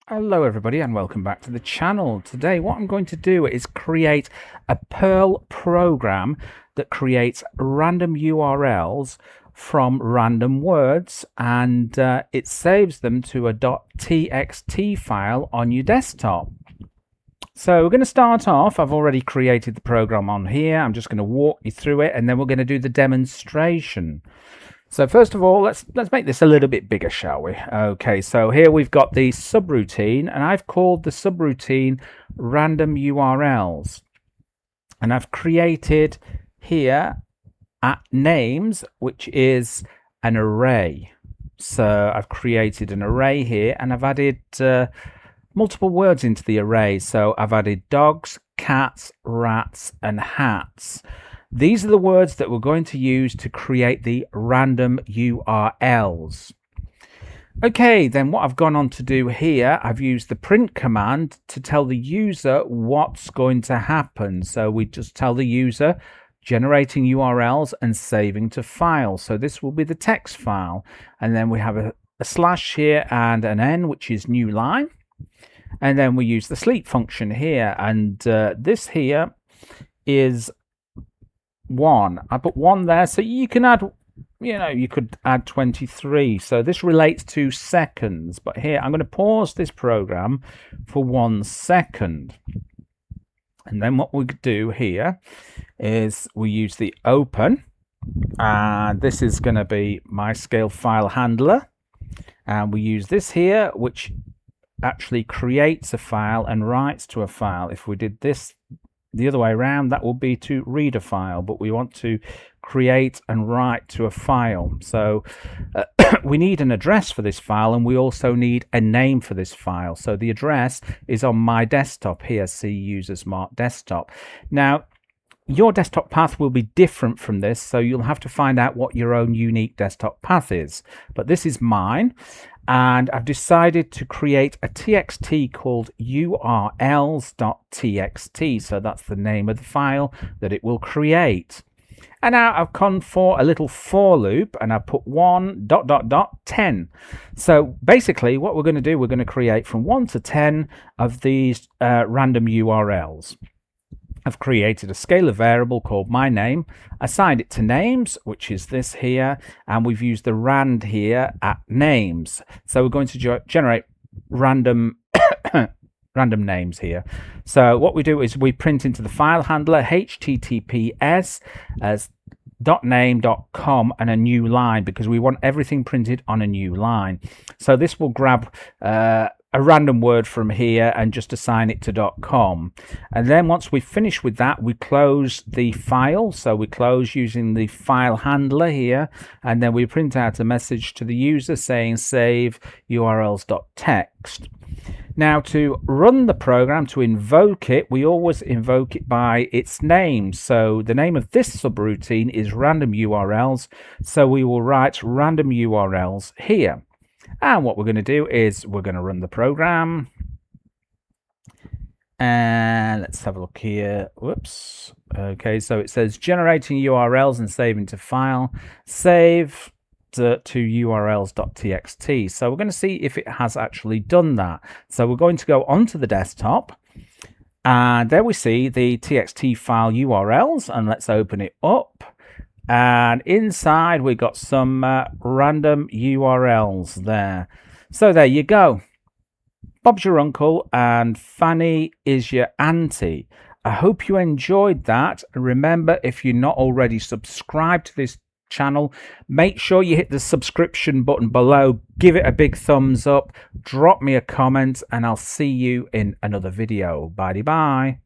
Hello everybody and welcome back to the channel. Today what I'm going to do is create a Perl program that creates random URLs from random words and it saves them to a .txt file on your desktop. So we're going to start off. I've already created the program on here. I'm just going to walk you through it and then we're going to do the demonstration. So first of all, let's make this a little bit bigger, shall we? Okay, so here we've got the subroutine, and I've called the subroutine random URLs. And I've created here at names, which is an array. So I've created an array here, and I've added multiple words into the array. So I've added dogs, cats, rats, and hats. These are the words that we're going to use to create the random URLs. Okay, then what I've gone on to do here, I've used the print command to tell the user what's going to happen. So we just tell the user generating URLs and saving to file. So this will be the text file. And then we have a slash here and an N, which is new line. And then we use the sleep function here. And this here is 1. I put 1 there, so you can add, you could add 23. So this relates to seconds, but here I'm going to pause this program for 1 second. And then what we do here is we use the open, and this is going to be my scale file handler. And we use this here, which actually creates a file and writes to a file. If we did this the other way around, that will be to read a file, but we want to create and write to a file. So we need an address for this file, and we also need a name for this file. So the address is on my desktop here, see users mark desktop. Now your desktop path will be different from this, so you'll have to find out what your own unique desktop path is, but this is mine. And I've decided to create a TXT called urls.txt. So that's the name of the file that it will create. And now I've gone for a little for loop, and I've put 1.10. So basically what we're going to do, we're going to create from 1 to 10 of these random URLs. I've created a scalar variable called my name, assigned it to names, which is this here, and we've used the rand here at names. So we're going to generate random random names here. So what we do is we print into the file handler https as .name.com and a new line, because we want everything printed on a new line. So this will grab a random word from here and just assign it to .com. And then once we finish with that, we close the file. So we close using the file handler here, and then we print out a message to the user saying save urls.txt. Now to run the program, to invoke it, we always invoke it by its name. So the name of this subroutine is random URLs. So we will write random URLs here. And what we're going to do is we're going to run the program. And let's have a look here. Whoops. Okay, so it says generating URLs and saving to file. Save to urls.txt. So we're going to see if it has actually done that. So we're going to go onto the desktop. And there we see the txt file URLs. And let's open it up. And inside we got some random URLs there. So there you go. Bob's your uncle and Fanny is your auntie. I hope you enjoyed that. Remember, if you're not already subscribed to this channel, make sure you hit the subscription button below. Give it a big thumbs up. Drop me a comment and I'll see you in another video. Bye bye.